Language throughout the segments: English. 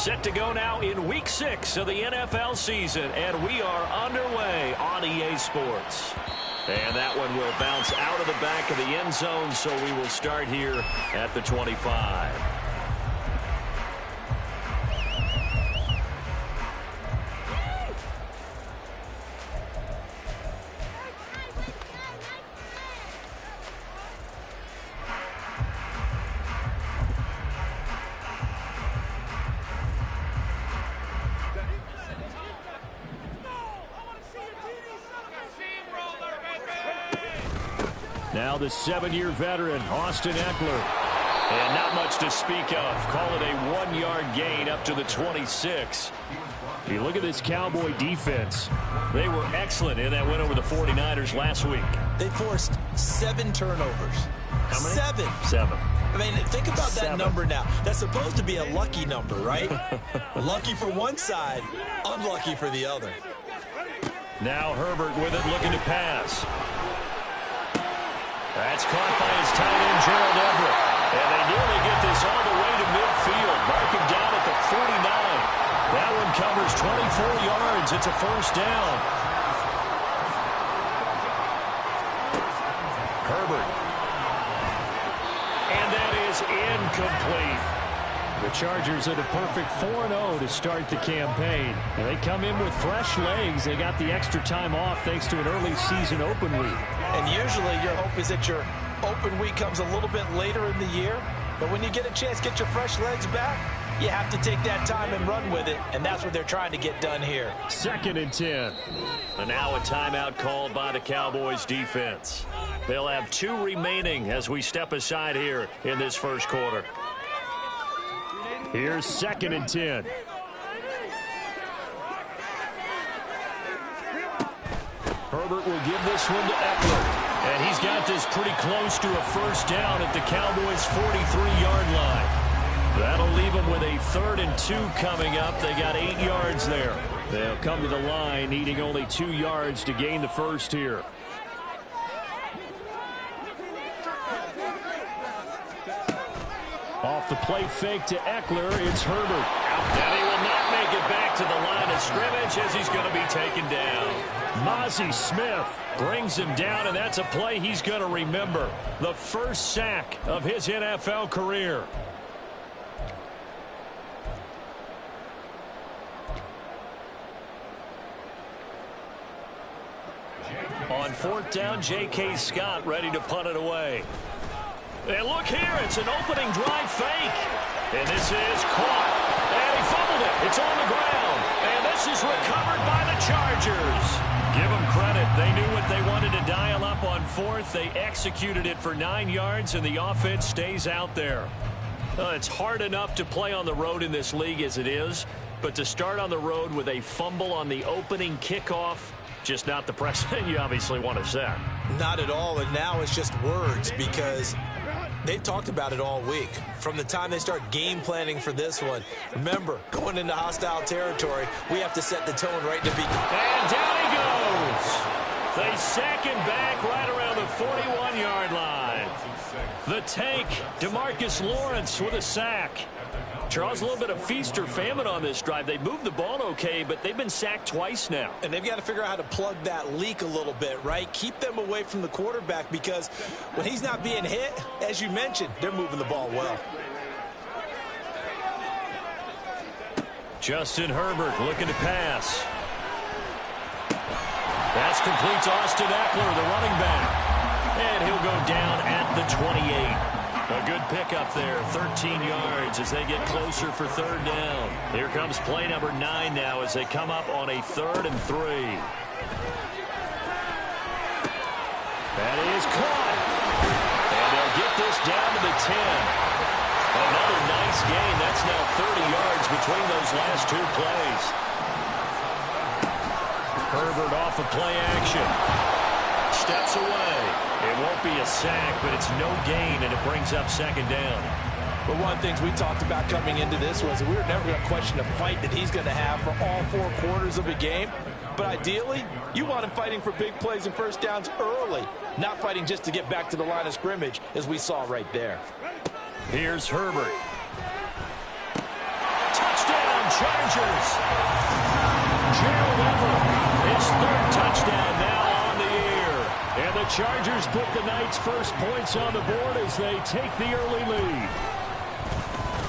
Set to go now in Week 6 of the NFL season, and we are underway on EA Sports. And that one will bounce out of the back of the end zone, so we will start here at the 25. Now the 7-year veteran, Austin Eckler. And not much to speak of. Call it a 1-yard gain up to the 26. You look at this Cowboy defense. They were excellent in that win over the 49ers last week. They forced 7 turnovers. How many? 7. I mean, think about that number now. That's supposed to be a lucky number, right? Lucky for one side, unlucky for the other. Now Herbert with it, looking to pass. That's caught by his tight end, Gerald Everett. And they nearly get this all the way to midfield. Marking down at the 49. That one covers 24 yards. It's a first down. Herbert. And that is incomplete. The Chargers are the perfect 4-0 to start the campaign. And they come in with fresh legs. They got the extra time off thanks to an early season open week. And usually your hope is that your open week comes a little bit later in the year. But when you get a chance to get your fresh legs back, you have to take that time and run with it. And that's what they're trying to get done here. 2nd and 10. And now a timeout called by the Cowboys defense. They'll have 2 remaining as we step aside here in this first quarter. Here's 2nd and 10. Herbert will give this one to Eckler. And he's got this pretty close to a first down at the Cowboys' 43-yard line. That'll leave them with a 3rd and 2 coming up. They got 8 yards there. They'll come to the line needing only 2 yards to gain the first here. Off the play fake to Eckler, it's Herbert. And he will not make it back to the line of scrimmage as he's going to be taken down. Mozzie Smith brings him down, and that's a play he's going to remember. The first sack of his NFL career. On 4th down, J.K. Scott ready to punt it away. And look here, it's an opening drive fake. And this is caught. And he fumbled it. It's on the ground. And this is recovered by the Chargers. Give them credit. They knew what they wanted to dial up on 4th. They executed it for 9 yards, and the offense stays out there. It's hard enough to play on the road in this league as it is, but to start on the road with a fumble on the opening kickoff, just not the precedent you obviously want to set. Not at all, and now it's just words because they've talked about it all week. From the time they start game planning for this one, remember, going into hostile territory, we have to set the tone right to begin. And down he goes. They sack him back right around the 41-yard line. The tank, DeMarcus Lawrence with a sack. Charles, a little bit of feast or famine on this drive. They moved the ball okay, but they've been sacked twice now. And they've got to figure out how to plug that leak a little bit, right? Keep them away from the quarterback because when he's not being hit, as you mentioned, they're moving the ball well. Justin Herbert looking to pass. That's complete to Austin Eckler, the running back. And he'll go down at the 28. A good pickup there, 13 yards as they get closer for 3rd down. Here comes play number 9 now as they come up on a 3rd and 3. That is caught. And they'll get this down to the 10. Another nice gain. That's now 30 yards between those last 2 plays. Herbert off of play action. Steps away. It won't be a sack, but it's no gain, and it brings up 2nd down. But one of the things we talked about coming into this was that we were never going to question the fight that he's going to have for all 4 quarters of a game. But ideally, you want him fighting for big plays and first downs early, not fighting just to get back to the line of scrimmage, as we saw right there. Here's Herbert. Touchdown! Chargers. Gerald Everett, his third touchdown now on the year. And the Chargers put the night's first points on the board as they take the early lead.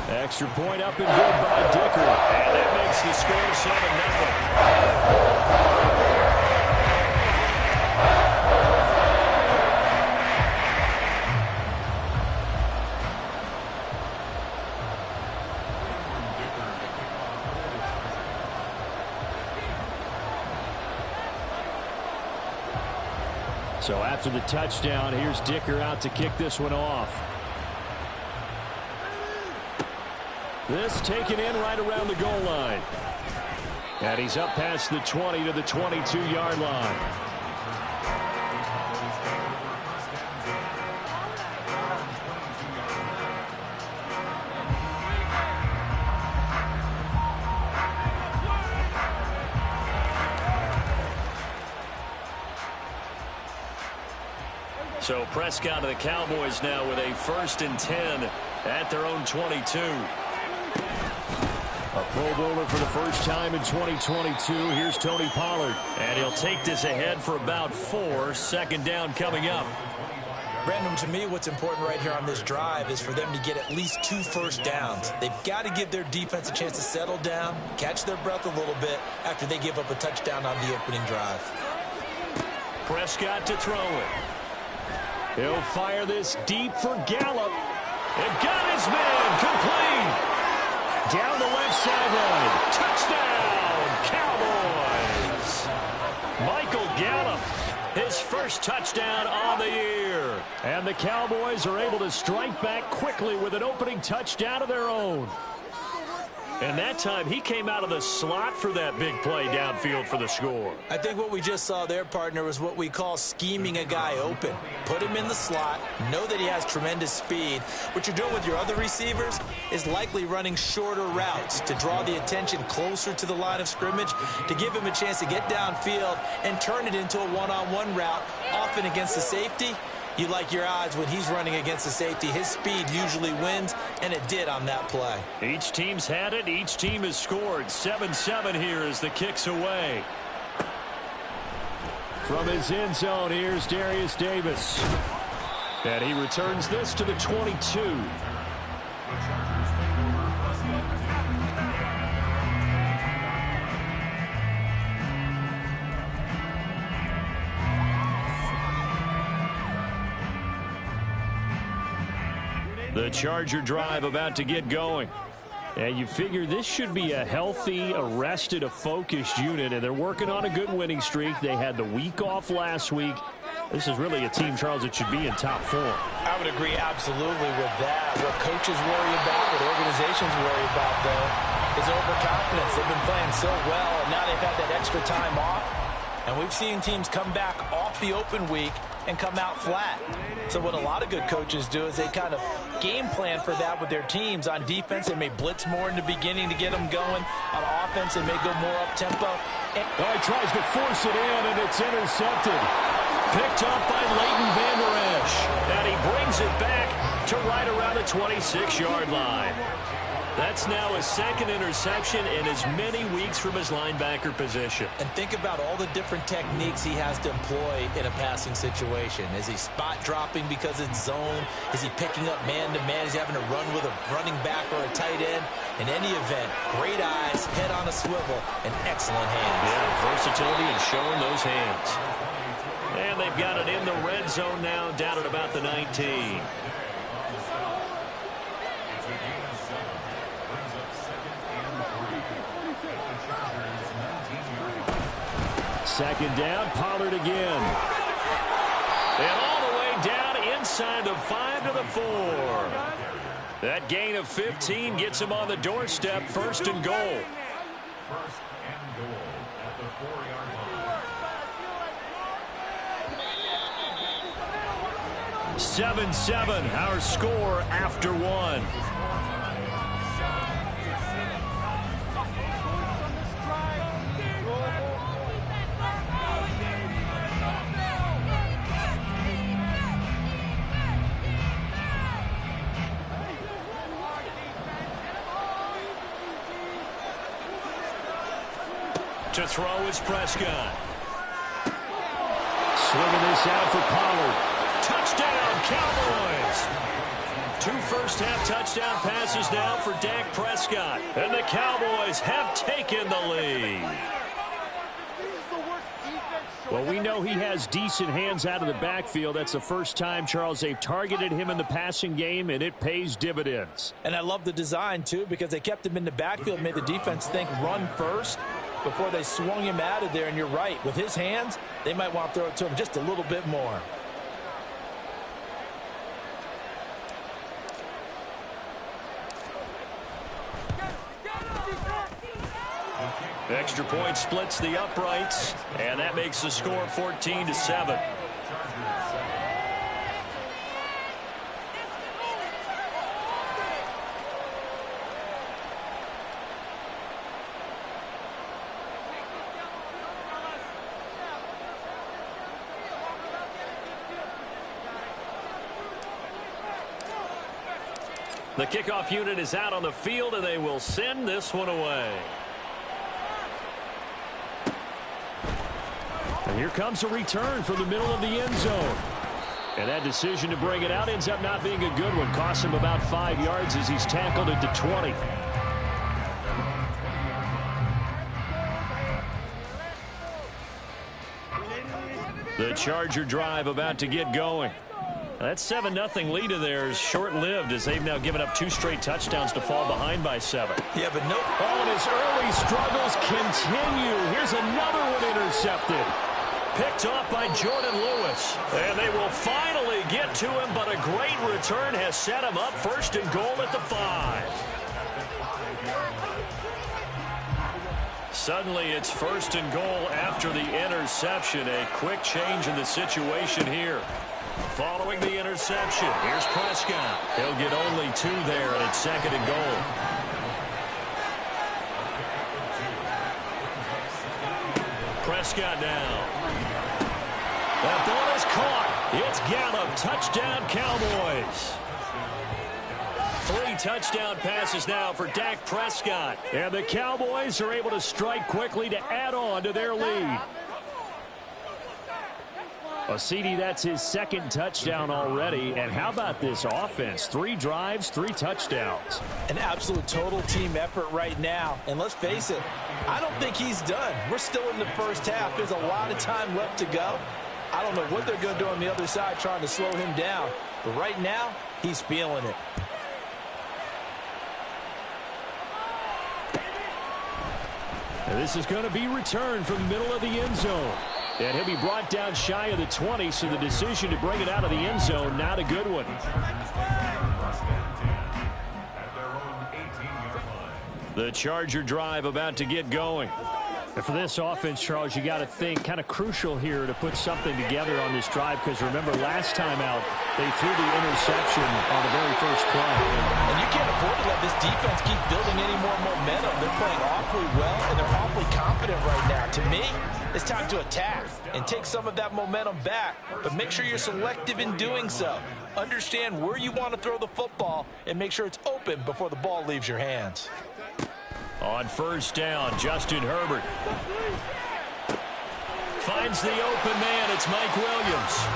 Extra point up and good by Dicker. And that makes the score 7-0. So after the touchdown, here's Dicker out to kick this one off. This taken in right around the goal line. And he's up past the 20 to the 22-yard line. So Prescott and the Cowboys now with a 1st and 10 at their own 22. A Pro Bowler for the first time in 2022. Here's Tony Pollard. And he'll take this ahead for about 4. 2nd down coming up. Brandon, to me, what's important right here on this drive is for them to get at least 2 first downs. They've got to give their defense a chance to settle down, catch their breath a little bit after they give up a touchdown on the opening drive. Prescott to throw it. He'll fire this deep for Gallup. It got his man complete. Down the left sideline. Touchdown, Cowboys. Michael Gallup, his first touchdown on the year. And the Cowboys are able to strike back quickly with an opening touchdown of their own. And that time, he came out of the slot for that big play downfield for the score. I think what we just saw there, partner, was what we call scheming a guy open. Put him in the slot, know that he has tremendous speed. What you're doing with your other receivers is likely running shorter routes to draw the attention closer to the line of scrimmage, to give him a chance to get downfield and turn it into a one-on-one route, often against the safety. You like your odds when he's running against the safety. His speed usually wins, and it did on that play. Each team's had it. Each team has scored. 7-7 here as the kick's away. From his end zone, here's Darius Davis. And he returns this to the 22. The Charger drive about to get going. And you figure this should be a healthy, arrested, a focused unit, and they're working on a good winning streak. They had the week off last week. This is really a team, Charles, that should be in top form. I would agree absolutely with that. What coaches worry about, what organizations worry about, though, is overconfidence. They've been playing so well, and now they've had that extra time off. And we've seen teams come back off the open week and come out flat. So what a lot of good coaches do is they kind of game plan for that with their teams. On defense, they may blitz more in the beginning to get them going. On offense, they may go more up-tempo. He tries to force it in, and it's intercepted. Picked up by Leighton Vander Esch. And he brings it back to right around the 26-yard line. That's now his 2nd interception in as many weeks from his linebacker position. And think about all the different techniques he has to employ in a passing situation. Is he spot dropping because it's zone? Is he picking up man-to-man? Is he having to run with a running back or a tight end? In any event, great eyes, head on a swivel, and excellent hands. Yeah, versatility and showing those hands. And they've got it in the red zone now, down at about the 19. Second down, Pollard again. And all the way down inside the 5 to the 4. That gain of 15 gets him on the doorstep, 1st and goal. 1st and goal at the 4-yard line. 7-7, our score after 1. To throw is Prescott. Swinging this out for Pollard. Touchdown, Cowboys. 2 first-half touchdown passes now for Dak Prescott. And the Cowboys have taken the lead. Well, we know he has decent hands out of the backfield. That's the first time, Charles, they've targeted him in the passing game, and it pays dividends. And I love the design, too, because they kept him in the backfield, made the defense think run first before they swung him out of there. And you're right, with his hands, they might want to throw it to him just a little bit more. Extra point splits the uprights, and that makes the score 14-7. The kickoff unit is out on the field, and they will send this one away. And here comes a return from the middle of the end zone. And that decision to bring it out ends up not being a good one. Costs him about 5 yards as he's tackled at the 20. The Charger drive about to get going. That 7-0 lead of theirs short-lived as they've now given up 2 straight touchdowns to fall behind by 7. Yeah, but no. Oh, and his early struggles continue. Here's another one intercepted. Picked off by Jordan Lewis. And they will finally get to him, but a great return has set him up 1st and goal at the 5. Suddenly it's 1st and goal after the interception. A quick change in the situation here. Following the interception, here's Prescott. He'll get only 2 there, and it's 2nd and goal. Prescott now. That ball is caught. It's Gallup. Touchdown, Cowboys. 3 touchdown passes now for Dak Prescott. And the Cowboys are able to strike quickly to add on to their lead. Well, CD, that's his 2nd touchdown already. And how about this offense? 3 drives, 3 touchdowns. An absolute total team effort right now. And let's face it, I don't think he's done. We're still in the first half. There's a lot of time left to go. I don't know what they're going to do on the other side trying to slow him down. But right now, he's feeling it. And this is going to be returned from the middle of the end zone. And he'll be brought down shy of the 20, so the decision to bring it out of the end zone, not a good one. The Charger drive about to get going. And for this offense, Charles, you got to think kind of crucial here to put something together on this drive, because remember last time out they threw the interception on the very first play. And you can't afford to let this defense keep building any more momentum. They're playing awfully well, and they're awfully confident right now. To me, it's time to attack and take some of that momentum back, but make sure you're selective in doing so. Understand where you want to throw the football and make sure it's open before the ball leaves your hands. On 1st down, Justin Herbert finds the open man. It's Mike Williams.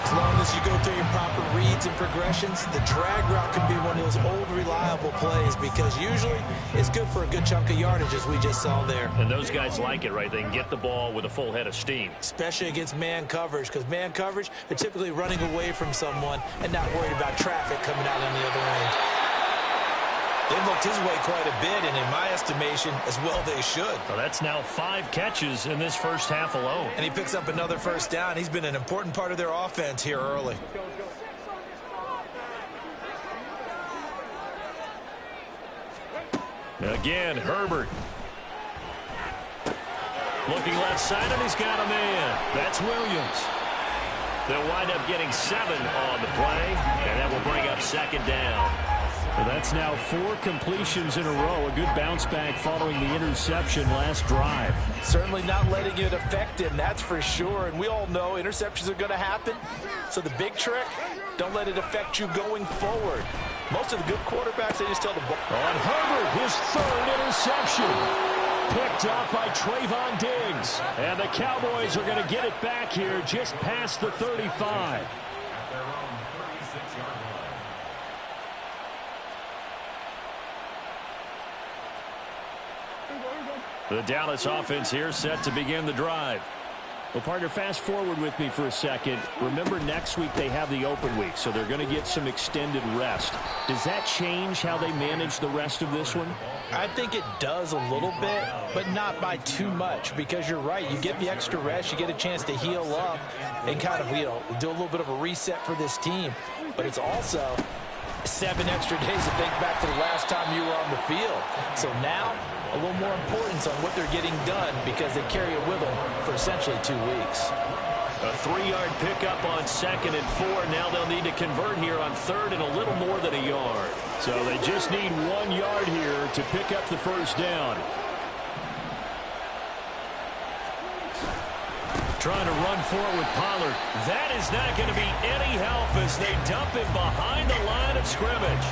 As long as you go through your proper reads and progressions, the drag route can be one of those old reliable plays, because usually it's good for a good chunk of yardage, as we just saw there. And those guys like it, right? They can get the ball with a full head of steam. Especially against man coverage, because man coverage, they're typically running away from someone and not worried about traffic coming out on the other end. They've looked his way quite a bit, and in my estimation, as well they should. Well, that's now 5 catches in this first half alone. And he picks up another 1st down. He's been an important part of their offense here early. Again, Herbert. Looking left side, and he's got a man. That's Williams. They'll wind up getting 7 on the play, and that will bring up 2nd down. Well, that's now 4 completions in a row. A good bounce back following the interception last drive. Certainly not letting it affect him, that's for sure. And we all know interceptions are going to happen. So the big trick, don't let it affect you going forward. Most of the good quarterbacks, they just tell the ball. On Herbert, his 3rd interception. Picked up by Trayvon Diggs. And the Cowboys are going to get it back here just past the 35. At their own 36-yard line. The Dallas offense here set to begin the drive. Well, partner, fast forward with me for a second. Remember, next week they have the open week, so they're going to get some extended rest. Does that change how they manage the rest of this one? I think it does a little bit, but not by too much, because you're right. You get the extra rest, you get a chance to heal up and kind of, do a little bit of a reset for this team. But it's also 7 extra days to think back to the last time you were on the field. So now, a little more importance on what they're getting done because they carry it with them for essentially 2 weeks. A 3-yard pickup on 2nd and 4. Now they'll need to convert here on 3rd and a little more than a yard. So they just need 1 yard here to pick up the first down. Trying to run forward with Pollard. That is not going to be any help as they dump him behind the line of scrimmage.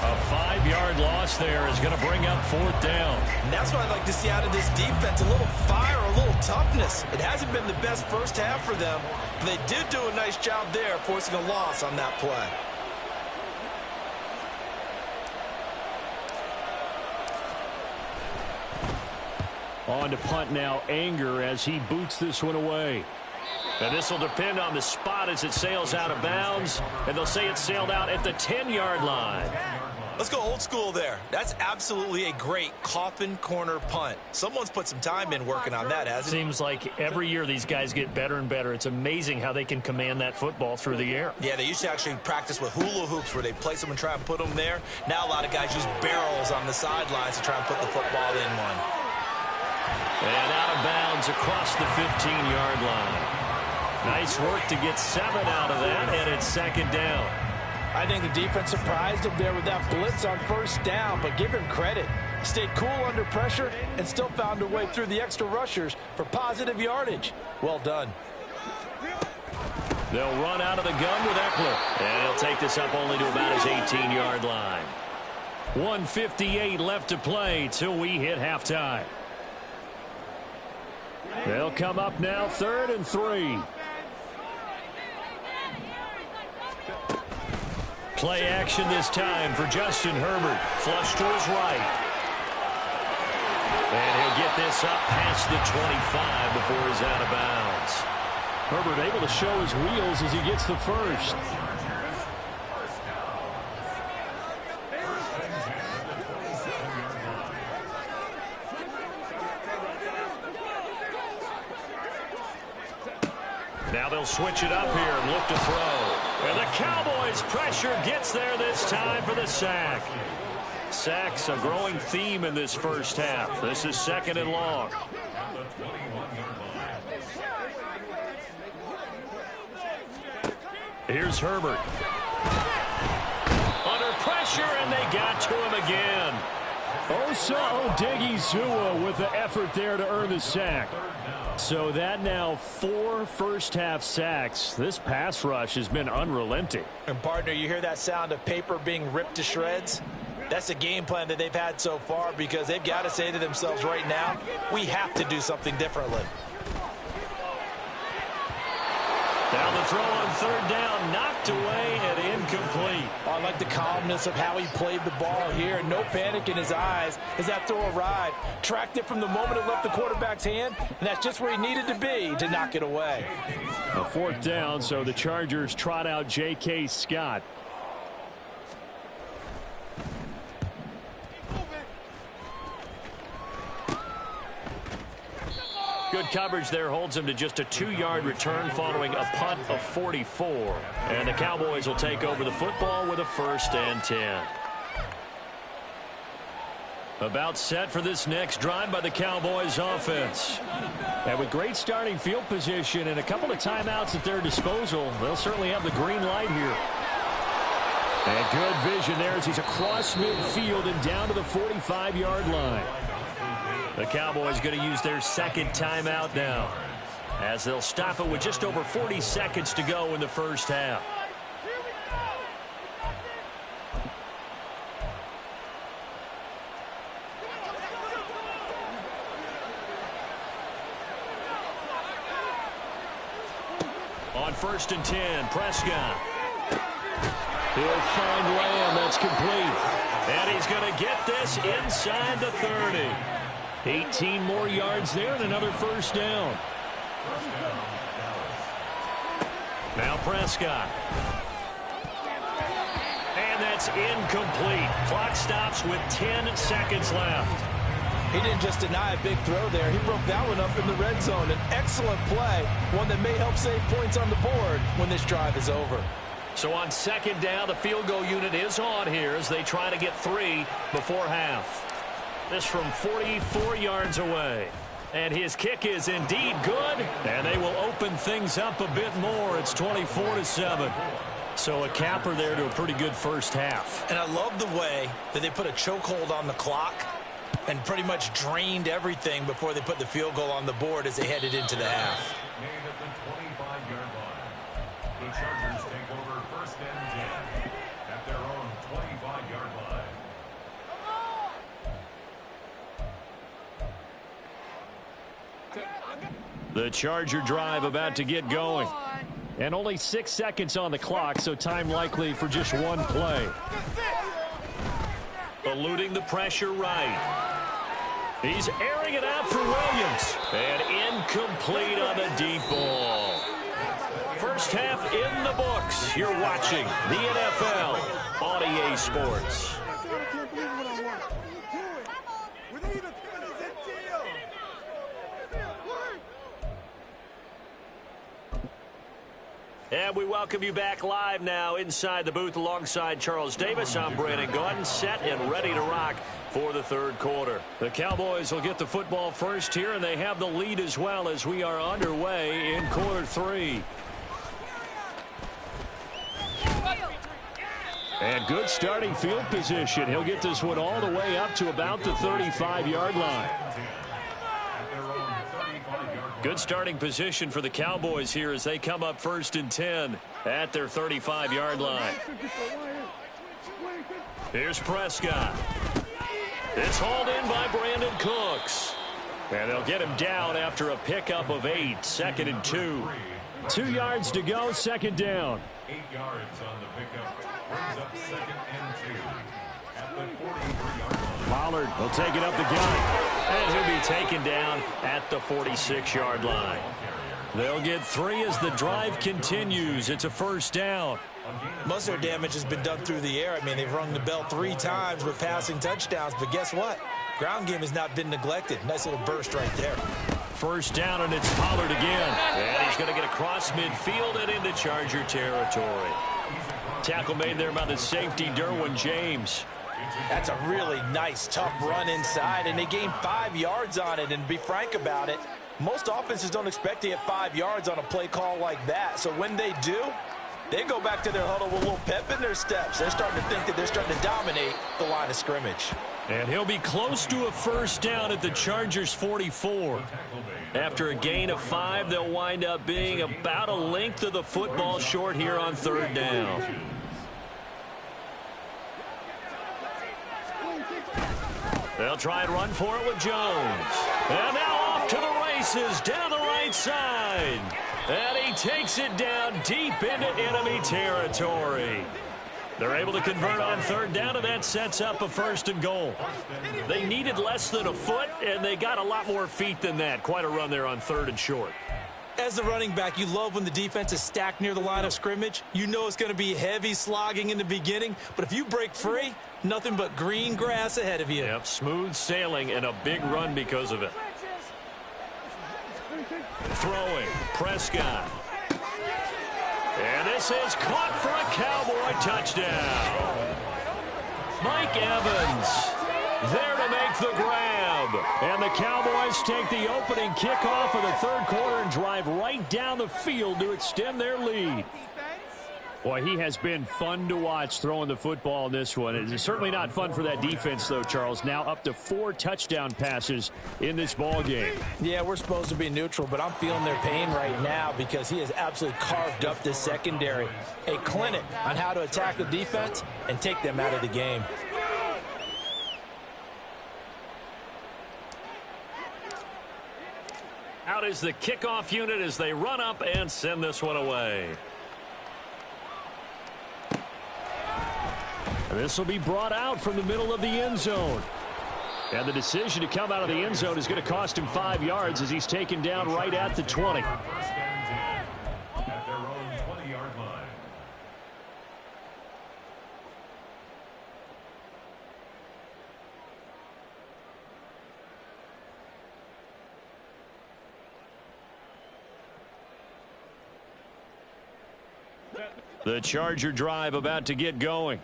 A 5-yard loss there is going to bring up 4th down. And that's what I'd like to see out of this defense, a little fire, a little toughness. It hasn't been the best first half for them, but they did do a nice job there forcing a loss on that play. On to punt now, Anger, as he boots this one away. And this will depend on the spot as it sails out of bounds. And they'll say it sailed out at the 10-yard line. Let's go old school there. That's absolutely a great coffin corner punt. Someone's put some time in working on that, hasn't it? Seems like every year these guys get better and better. It's amazing how they can command that football through the air. Yeah, they used to actually practice with hula hoops where they place them and try and put them there. Now a lot of guys use barrels on the sidelines to try and put the football in one. And out of bounds across the 15-yard line. Nice work to get 7 out of that, and it's 2nd down. I think the defense surprised him there with that blitz on 1st down, but give him credit. Stayed cool under pressure and still found a way through the extra rushers for positive yardage. Well done. They'll run out of the gun with Eckler. And he'll take this up only to about his 18-yard line. 1:58 left to play till we hit halftime. They'll come up now 3rd and 3. Play action this time for Justin Herbert. Flush to his right. And he'll get this up past the 25 before he's out of bounds. Herbert able to show his wheels as he gets the first. Now they'll switch it up here and look to throw. And the Cowboys' pressure gets there this time for the sack. Sacks a growing theme in this first half. This is 2nd and long. Here's Herbert. Under pressure, and they got to him again. Osa Odighizuwa with the effort there to earn the sack. So that now 4 first-half sacks. This pass rush has been unrelenting. And, partner, you hear that sound of paper being ripped to shreds? That's the game plan that they've had so far because they've got to say to themselves right now, we have to do something differently. Down the throw on 3rd down, knocked away and incomplete. I like the calmness of how he played the ball here. No panic in his eyes as that throw arrived. Tracked it from the moment it left the quarterback's hand, and that's just where he needed to be to knock it away. A 4th down, so the Chargers trot out J.K. Scott. Good coverage there holds him to just a 2-yard return following a punt of 44. And the Cowboys will take over the football with a 1st and 10. About set for this next drive by the Cowboys offense. And with great starting field position and a couple of timeouts at their disposal, they'll certainly have the green light here. And good vision there as he's across midfield and down to the 45-yard line. The Cowboys going to use their 2nd timeout now, as they'll stop it with just over 40 seconds to go in the first half. first and 10. Prescott. He'll find Lamb. That's complete. And he's going to get this inside the 30. 18 more yards there and another first down. Now Prescott. And that's incomplete. Clock stops with 10 seconds left. He didn't just deny a big throw there. He broke that one up in the red zone. An excellent play, one that may help save points on the board when this drive is over. So on second down, the field goal unit is on here as they try to get 3 before half. This from 44 yards away. And his kick is indeed good. And they will open things up a bit more. It's 24-7. So a capper there to a pretty good first half. And I love the way that they put a chokehold on the clock and pretty much drained everything before they put the field goal on the board as they headed into the half. Made at the 25-yard line. The Chargers take over first and 10 at their own 25-yard line. The Charger drive about to get going. And only 6 seconds on the clock, so time likely for just one play. Eluding the pressure right. He's airing it out for Williams. And incomplete on the deep ball. First half in the books. You're watching the NFL on EA Sports. And we welcome you back live now inside the booth alongside Charles Davis. I'm Brandon Gordon, set and ready to rock for the third quarter. The Cowboys will get the football first here, and they have the lead as well as we are underway in quarter 3. And good starting field position. He'll get this one all the way up to about the 35-yard line. Good starting position for the Cowboys here as they come up first and 10 at their 35-yard line. Here's Prescott. It's hauled in by Brandon Cooks. And they'll get him down after a pickup of 8. Second and 2. 2 yards to go, second down. 8 yards on the pickup. Brings up second and 2 at the 43-yard line. Pollard will take it up the gut. And he'll be taken down at the 46-yard line. They'll get 3 as the drive continues. It's a first down. Most of their damage has been done through the air. I mean, they've rung the bell 3 times with passing touchdowns. But guess what? Ground game has not been neglected. Nice little burst right there. First down, and it's Pollard again. And he's going to get across midfield and into Charger territory. Tackle made there by the safety, Derwin James. That's a really nice, tough run inside, and they gained 5 yards on it. And to be frank about it, most offenses don't expect to get 5 yards on a play call like that. So when they do, they go back to their huddle with a little pep in their steps. They're starting to think that they're starting to dominate the line of scrimmage. And he'll be close to a first down at the Chargers' 44. After a gain of 5, they'll wind up being about a length of the football short here on third down. They'll try and run for it with Jones. And now off to the races down the right side. And he takes it down deep into enemy territory. They're able to convert on third down, and that sets up a first and goal. They needed less than a foot, and they got a lot more feet than that. Quite a run there on third and short. As the running back, you love when the defense is stacked near the line of scrimmage. You know it's going to be heavy slogging in the beginning, but if you break free, nothing but green grass ahead of you. Yep, smooth sailing and a big run because of it. Throwing, Prescott. And this is caught for a Cowboy touchdown. Mike Evans there to make the grab. And the Cowboys take the opening kickoff of the third quarter and drive right down the field to extend their lead. Boy, he has been fun to watch throwing the football in this one. It's certainly not fun for that defense, though, Charles. Now up to 4 touchdown passes in this ball game. Yeah, we're supposed to be neutral, but I'm feeling their pain right now because he has absolutely carved up this secondary. A clinic on how to attack the defense and take them out of the game. Out is the kickoff unit as they run up and send this one away. This will be brought out from the middle of the end zone. And the decision to come out of the end zone is going to cost him 5 yards as he's taken down right at the 20. First and 10 at their own 20-yard line. The Charger drive about to get going.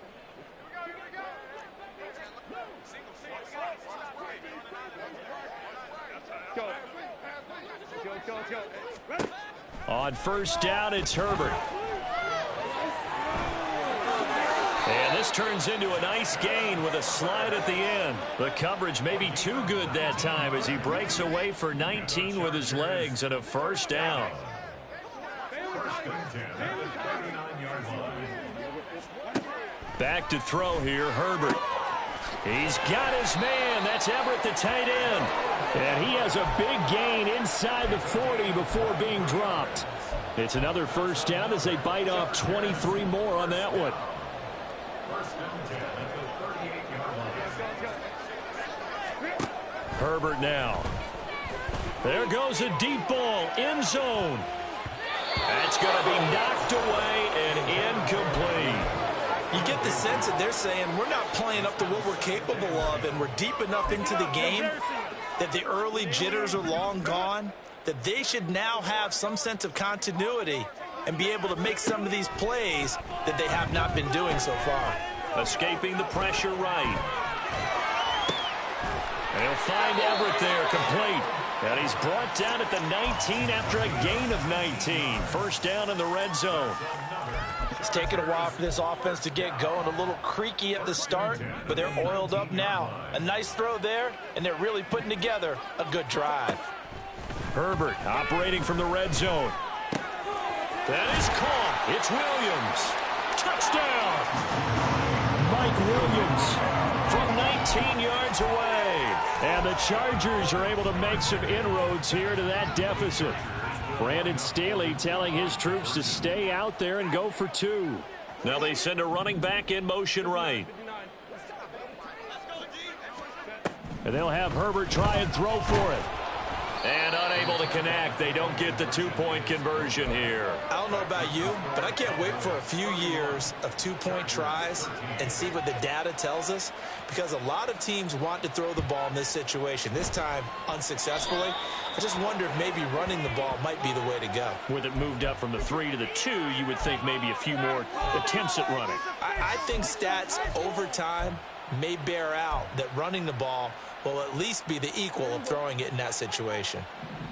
On first down, it's Herbert. And this turns into a nice gain with a slide at the end. The coverage may be too good that time as he breaks away for 19 with his legs and a first down. First and 10 at the 39-yard line. Back to throw here, Herbert. He's got his man. That's Everett, the tight end. And he has a big gain inside the 40 before being dropped. It's another first down as they bite off 23 more on that one. First and 10 at the 38-yard line. Herbert now. There goes a deep ball, end zone. That's going to be knocked away and incomplete. You get the sense that they're saying we're not playing up to what we're capable of, and we're deep enough into the game that the early jitters are long gone, that they should now have some sense of continuity and be able to make some of these plays that they have not been doing so far. Escaping the pressure right. And he'll find Everett there, complete. And he's brought down at the 19 after a gain of 19. First down in the red zone. It's taken a while for this offense to get going. A little creaky at the start, but they're oiled up now. A nice throw there, and they're really putting together a good drive. Herbert operating from the red zone. That is caught. It's Williams. Touchdown. Mike Williams From 19 yards away. And the Chargers are able to make some inroads here to that deficit. Brandon Staley telling his troops to stay out there and go for 2. Now they send a running back in motion right. And they'll have Herbert try and throw for it. And unable to connect. They don't get the 2-point conversion here. I don't know about you, but I can't wait for a few years of 2-point tries and see what the data tells us, because a lot of teams want to throw the ball in this situation. This time, unsuccessfully. I just wonder if maybe running the ball might be the way to go. With it moved up from the 3 to the 2, you would think maybe a few more attempts at running. I think stats over time may bear out that running the ball will at least be the equal of throwing it in that situation.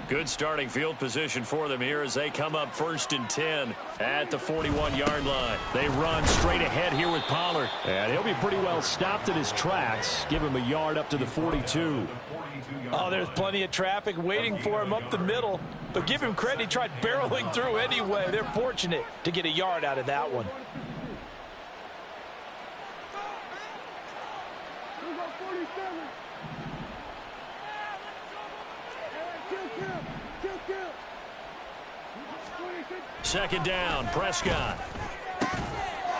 Good starting field position for them here as they come up first and 10 at the 41-yard line. They run straight ahead here with Pollard. And he'll be pretty well stopped in his tracks. Give him a yard up to the 42. Oh, there's plenty of traffic waiting for him up the middle. But give him credit, he tried barreling through anyway. They're fortunate to get a yard out of that one. Second down, Prescott.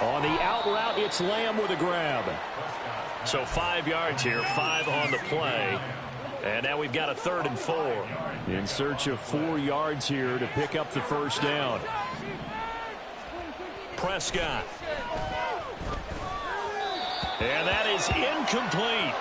On the out route, it's Lamb with a grab. So 5 yards here, 5 on the play. And now we've got a 3rd and 4. In search of 4 yards here to pick up the first down. Prescott. And that is incomplete.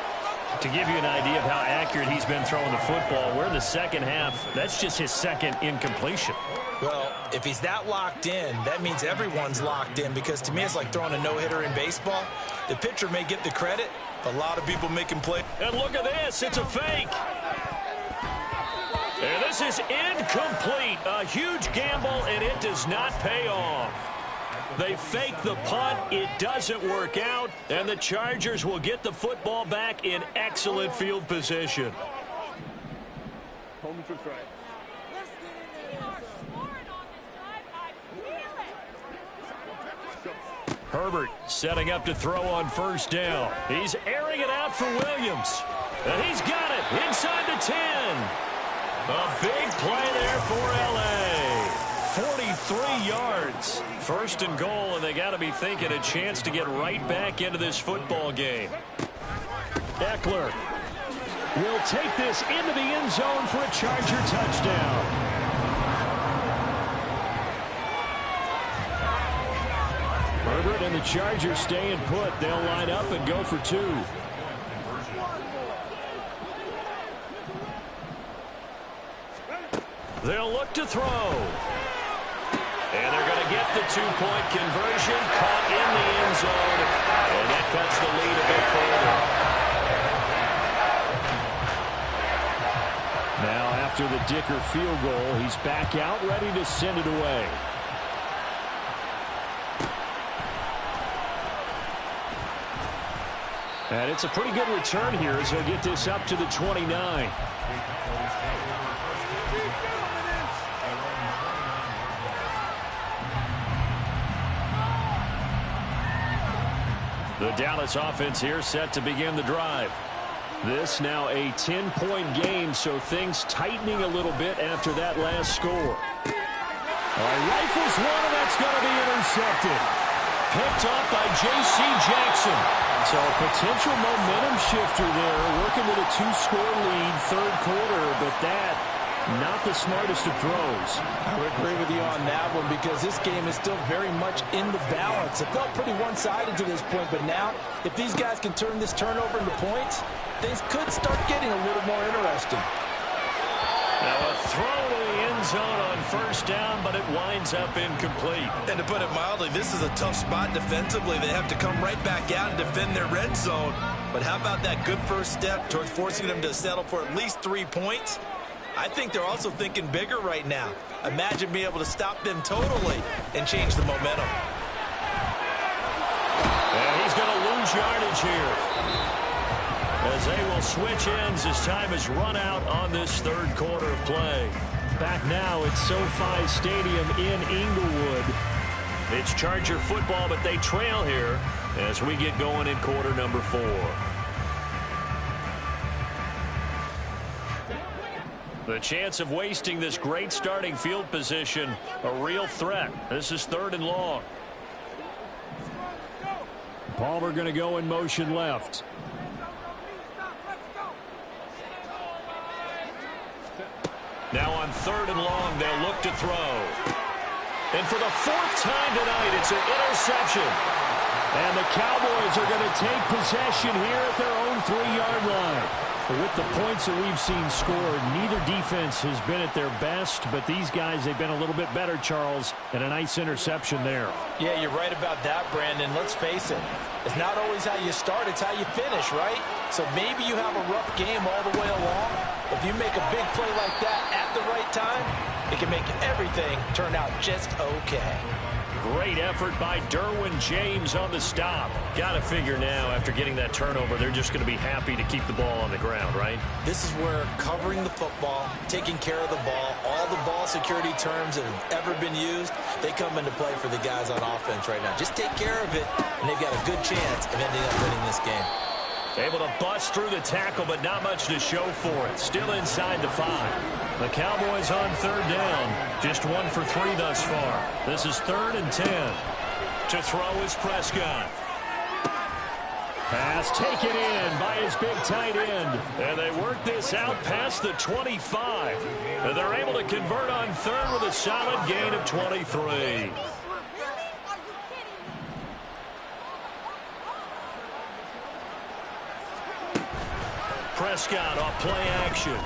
To give you an idea of how accurate he's been throwing the football, we're in the second half. That's just his second incompletion. Well, if he's that locked in, that means everyone's locked in, because to me it's like throwing a no-hitter in baseball. The pitcher may get the credit, a lot of people making play. And look at this, it's a fake. And this is incomplete. A huge gamble, and it does not pay off. They fake the punt. It doesn't work out, and the Chargers will get the football back in excellent field position. Herbert setting up to throw on first down. He's airing it out for Williams. And he's got it inside the 10. A big play there for L.A. 43 yards. First and goal, and they got to be thinking a chance to get right back into this football game. Eckler will take this into the end zone for a Charger touchdown. Herbert and the Chargers staying put. They'll line up and go for 2. They'll look to throw. And they're going to get the 2-point conversion. Caught in the end zone. And that cuts the lead a bit further. Now after the Dicker field goal, he's back out ready to send it away. And it's a pretty good return here as he'll get this up to the 29. The Dallas offense here set to begin the drive. This now a 10-point game, so things tightening a little bit after that last score. Rifles one, and that's going to be intercepted. Picked off by J.C. Jackson. So a potential momentum shifter there, working with a 2-score lead, third quarter, but that, not the smartest of throws. I would agree with you on that one because this game is still very much in the balance. It felt pretty one-sided to this point, but now if these guys can turn this turnover into points, things could start getting a little more interesting. Now a throw to the end zone on first down, but it winds up incomplete. And to put it mildly, this is a tough spot defensively. They have to come right back out and defend their red zone. But how about that good first step towards forcing them to settle for at least 3 points? I think they're also thinking bigger right now. Imagine being able to stop them totally and change the momentum. And he's going to lose yardage here, as they will switch ends as time has run out on this third quarter of play. Back now at SoFi Stadium in Inglewood. It's Charger football, but they trail here as we get going in quarter number 4. The chance of wasting this great starting field position, a real threat. This is 3rd and long. Palmer going to go in motion left. Now on 3rd and long, they'll look to throw. And for the 4th time tonight, it's an interception. And the Cowboys are going to take possession here at their own 3-yard line. With the points that we've seen scored, neither defense has been at their best, but these guys, they've been a little bit better, Charles, and a nice interception there. Yeah, you're right about that, Brandon. Let's face it. It's not always how you start, it's how you finish, right? So maybe you have a rough game all the way along. If you make a big play like that at the right time, it can make everything turn out just okay. Great effort by Derwin James on the stop. Got to figure now, after getting that turnover, they're just going to be happy to keep the ball on the ground, right? This is where covering the football, taking care of the ball, all the ball security terms that have ever been used, they come into play for the guys on offense right now. Just take care of it, and they've got a good chance of ending up winning this game. Able to bust through the tackle, but not much to show for it. Still inside the 5. The Cowboys on 3rd down. Just 1 for 3 thus far. This is 3rd and 10. To throw is Prescott. Pass taken in by his big tight end. And they work this out past the 25. And they're able to convert on 3rd with a solid gain of 23. Prescott off play action.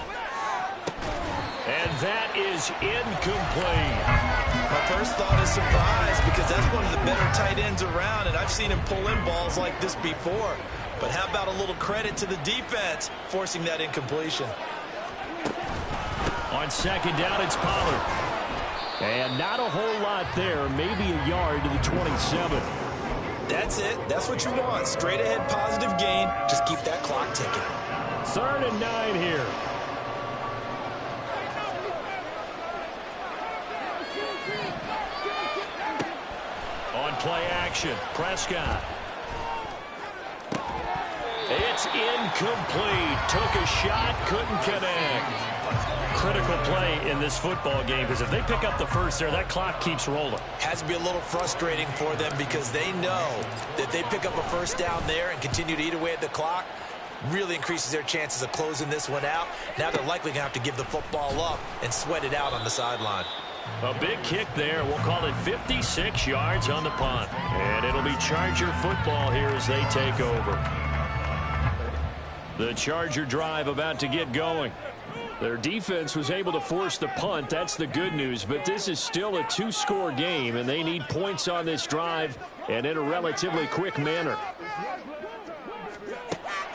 And that is incomplete. My first thought is surprise because that's one of the better tight ends around, and I've seen him pull in balls like this before. But how about a little credit to the defense forcing that incompletion? On 2nd down, it's Pollard. And not a whole lot there, maybe a yard to the 27. That's it. That's what you want. Straight ahead positive gain. Just keep that clock ticking. 3rd and 9 here. On play action, Prescott. It's incomplete. Took a shot, couldn't connect. Critical play in this football game, because if they pick up the first there, that clock keeps rolling. Has to be a little frustrating for them because they know that they pick up a first down there and continue to eat away at the clock, really increases their chances of closing this one out. Now they're likely going to have to give the football up and sweat it out on the sideline. A big kick there. We'll call it 56 yards on the punt. And it'll be Charger football here as they take over. The Charger drive about to get going. Their defense was able to force the punt. That's the good news. But this is still a two-score game, and they need points on this drive and in a relatively quick manner.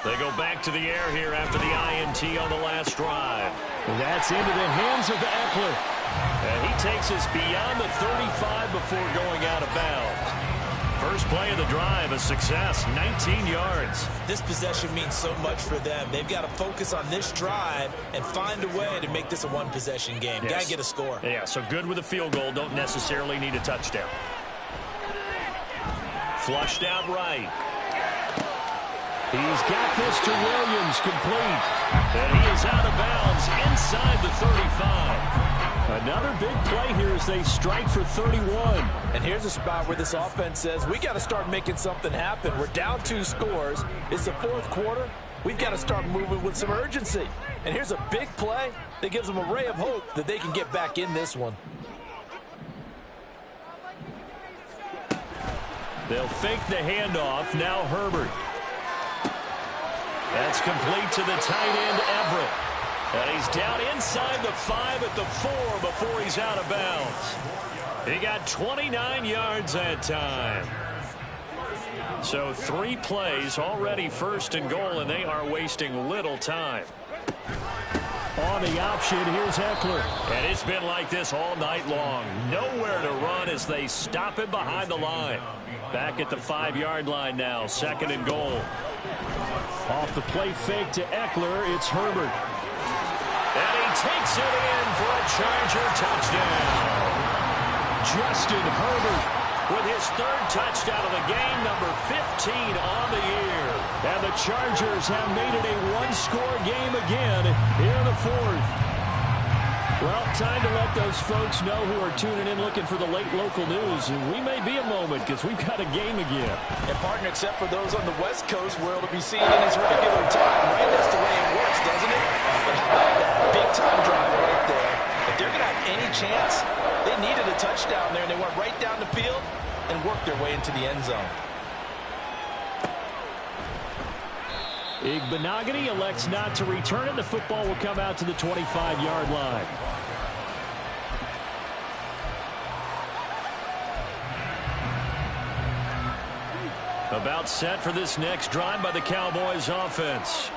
They go back to the air here after the INT on the last drive. That's into the hands of Eckler. And he takes us beyond the 35 before going out of bounds. First play of the drive, a success, 19 yards. This possession means so much for them. They've got to focus on this drive and find a way to make this a one-possession game. Yes. Got to get a score. Yeah, so good with a field goal. Don't necessarily need a touchdown. Flushed out right. He's got this to Williams, complete. And he is out of bounds inside the 35. Another big play here as they strike for 31. And here's a spot where this offense says, we got to start making something happen. We're down 2 scores. It's the 4th quarter. We've got to start moving with some urgency. And here's a big play that gives them a ray of hope that they can get back in this one. They'll fake the handoff. Now Herbert. That's complete to the tight end, Everett. And he's down inside the 5 at the 4 before he's out of bounds. He got 29 yards that time. So 3 plays, already first and goal, and they are wasting little time. On the option, here's Eckler. And it's been like this all night long. Nowhere to run as they stop him behind the line. Back at the 5-yard line now, 2nd and goal. Off the play fake to Eckler, it's Herbert. And he takes it in for a Charger touchdown. Justin Herbert with his 3rd touchdown of the game, number 15 on the year. And the Chargers have made it a one-score game again here in the 4th. Well, time to let those folks know who are tuning in looking for the late local news. And we may be a moment because we've got a game again. And, partner, except for those on the West Coast where it'll be seen in its regular time, right? That's the way it works, doesn't it? But how about that big-time drive right there? If they're going to have any chance, they needed a touchdown there, and they went right down the field and worked their way into the end zone. Igbenogany elects not to return it. The football will come out to the 25-yard line. About set for this next drive by the Cowboys offense.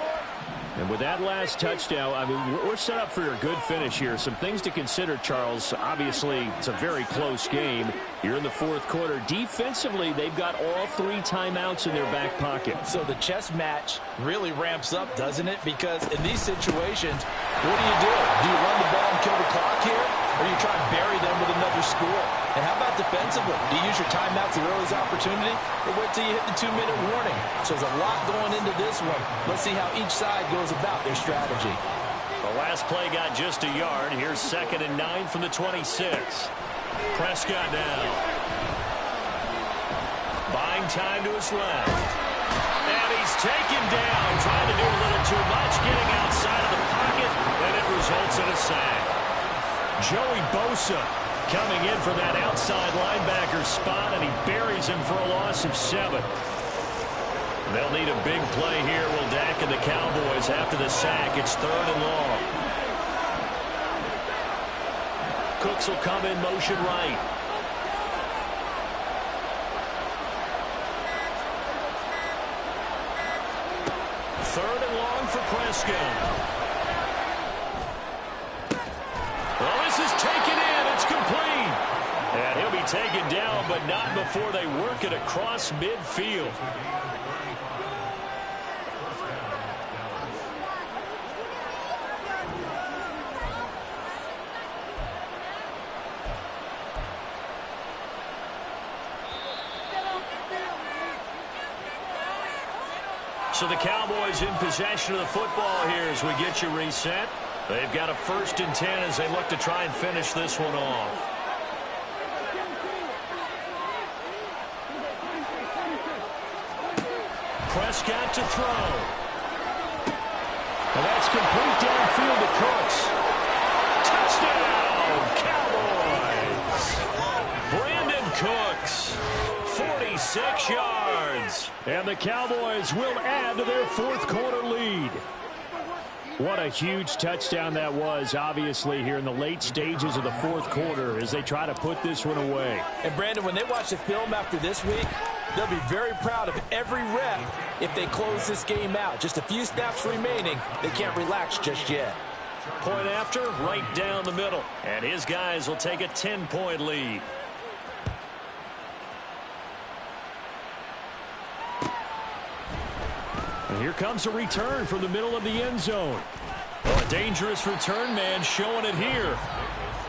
And with that last touchdown, I mean, we're set up for a good finish here. Some things to consider, Charles. Obviously, it's a very close game. You're in the 4th quarter. Defensively, they've got all 3 timeouts in their back pocket. So the chess match really ramps up, doesn't it? Because in these situations, what do? Do you run the ball and kill the clock here? Or you try and bury them with another score? And how about defensively? Do you use your timeouts at earliest opportunity? Or wait till you hit the 2-minute warning? So there's a lot going into this one. Let's see how each side goes about their strategy. The last play got just a yard. Here's 2nd and 9 from the 26. Prescott now. Buying time to his left. And he's taken down, trying to do a little too much, getting outside of the pocket, and it results in a sack. Joey Bosa coming in for that outside linebacker spot, and he buries him for a loss of 7. They'll need a big play here, will Dak and the Cowboys after the sack. It's 3rd and long. Cooks will come in motion right. Third and long for Prescott. Well, this is taken in. It's complete. And he'll be taken down, but not before they work it across midfield. So the Cowboys in possession of the football here as we get you reset. They've got a 1st and 10 as they look to try and finish this one off. Prescott to throw. And that's complete downfield to Cooks. Touchdown, Cowboys! Brandon Cooks, 46 yards. And the Cowboys will add to their 4th quarter lead. What a huge touchdown that was, obviously, here in the late stages of the 4th quarter as they try to put this one away. And, Brandon, when they watch the film after this week, they'll be very proud of every rep if they close this game out. Just a few snaps remaining. They can't relax just yet. Point after, right down the middle. And his guys will take a 10-point lead. And here comes a return from the middle of the end zone. Well, a dangerous return man showing it here.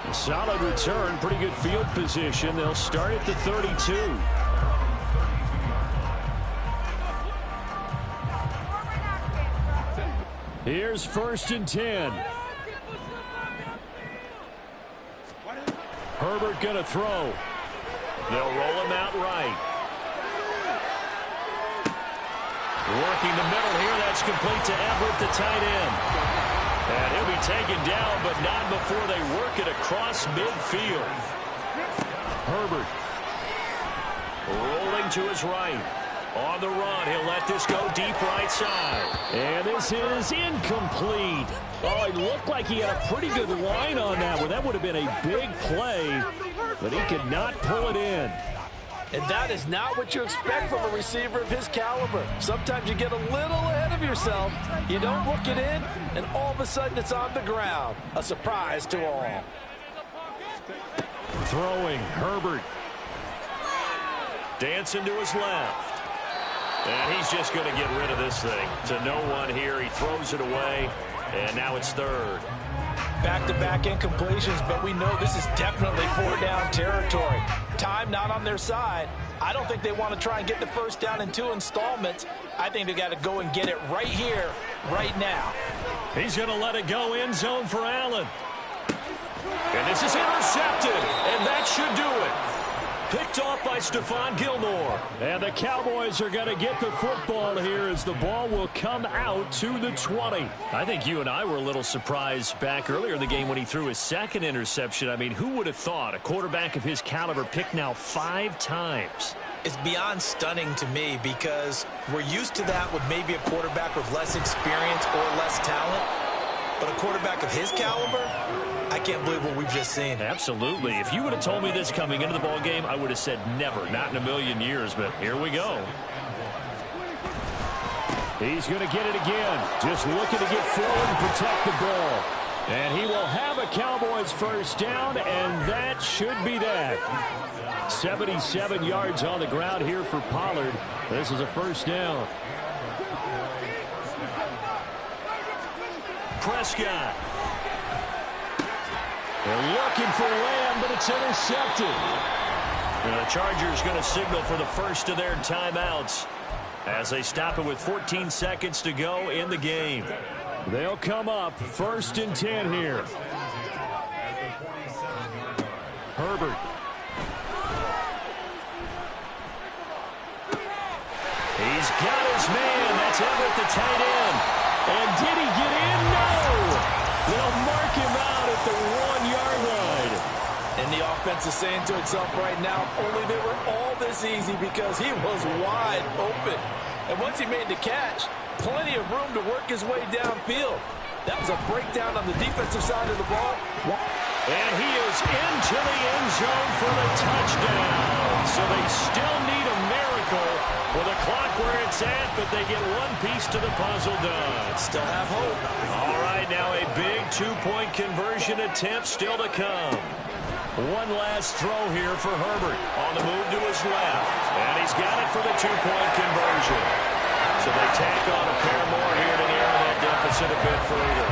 A solid return, pretty good field position. They'll start at the 32. Here's 1st and 10. Herbert gonna throw. They'll roll him out right. Working the middle here. That's complete to Everett, the tight end. And he'll be taken down, but not before they work it across midfield. Herbert. Rolling to his right. On the run, he'll let this go deep right side. And this is incomplete. Oh, it looked like he had a pretty good line on that one. That would have been a big play, but he could not pull it in. And that is not what you expect from a receiver of his caliber. Sometimes you get a little ahead of yourself. You don't look it in, and all of a sudden it's on the ground. A surprise to all. Throwing, Herbert. Dancing to his left. And he's just going to get rid of this thing. To no one here. He throws it away, and now it's 3rd. Back-to-back incompletions, but we know this is definitely 4-down territory. Time not on their side. I don't think they want to try and get the 1st down in 2 installments. I think they got to go and get it right here, right now. He's going to let it go end zone for Allen. And this is intercepted, and that should do it. Picked off by Stephon Gilmore. And the Cowboys are going to get the football here as the ball will come out to the 20. I think you and I were a little surprised back earlier in the game when he threw his 2nd interception. I mean, who would have thought a quarterback of his caliber picked now 5 times? It's beyond stunning to me because we're used to that with maybe a quarterback with less experience or less talent. But a quarterback of his caliber, I can't believe what we've just seen. Absolutely. If you would have told me this coming into the ball game, I would have said never, not in a million years, but here we go. He's going to get it again. Just looking to get forward and protect the ball. And he will have a Cowboys 1st down, and that should be that. 77 yards on the ground here for Pollard. This is a 1st down. Prescott. They're looking for Lamb, but it's intercepted. And the Chargers going to signal for the 1st of their timeouts as they stop it with 14 seconds to go in the game. They'll come up 1st and 10 here. Herbert. He's got his man. That's Everett, the tight end. And did he get in? No! They'll mark him out at the 1-yard line. And the offense is saying to itself right now, only they were all this easy because he was wide open. And once he made the catch, plenty of room to work his way downfield. That was a breakdown on the defensive side of the ball. And he is into the end zone for the touchdown. So they still need a miracle with the clock where it's at, but they get one piece to the puzzle done. Still have hope. All right, now a big 2-point conversion attempt still to come. One last throw here for Herbert on the move to his left. And he's got it for the 2-point conversion. So they tack on a pair more here to narrow that deficit a bit further.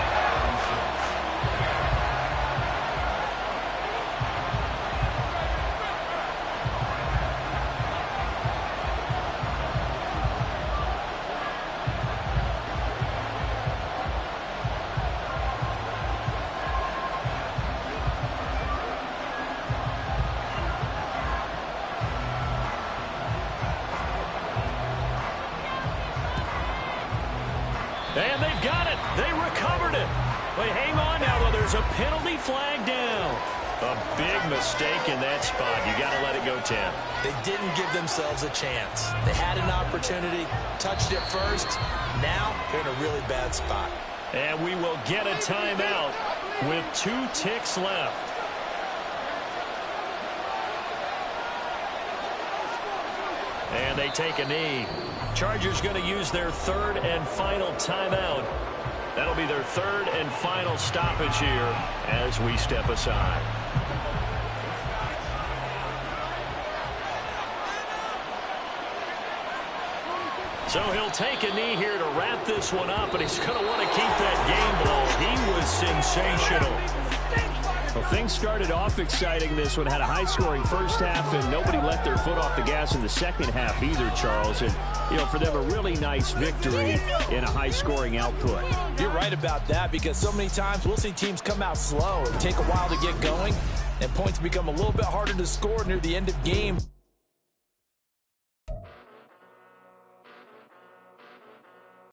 And they've got it. They recovered it. But hang on now, though. There's a penalty flag down. A big mistake in that spot. You got to let it go, Tim. They didn't give themselves a chance. They had an opportunity, touched it first. Now they're in a really bad spot. And we will get a timeout with 2 ticks left. And they take a knee. Chargers going to use their 3rd and final timeout. That'll be their 3rd and final stoppage here as we step aside. So he'll take a knee here to wrap this one up, and he's going to want to keep that game ball. He was sensational. Well, things started off exciting. This one had a high-scoring first half, and nobody let their foot off the gas in the second half either, Charles. And, you know, for them, a really nice victory in a high-scoring output. You're right about that, because so many times we'll see teams come out slow and take a while to get going, and points become a little bit harder to score near the end of game.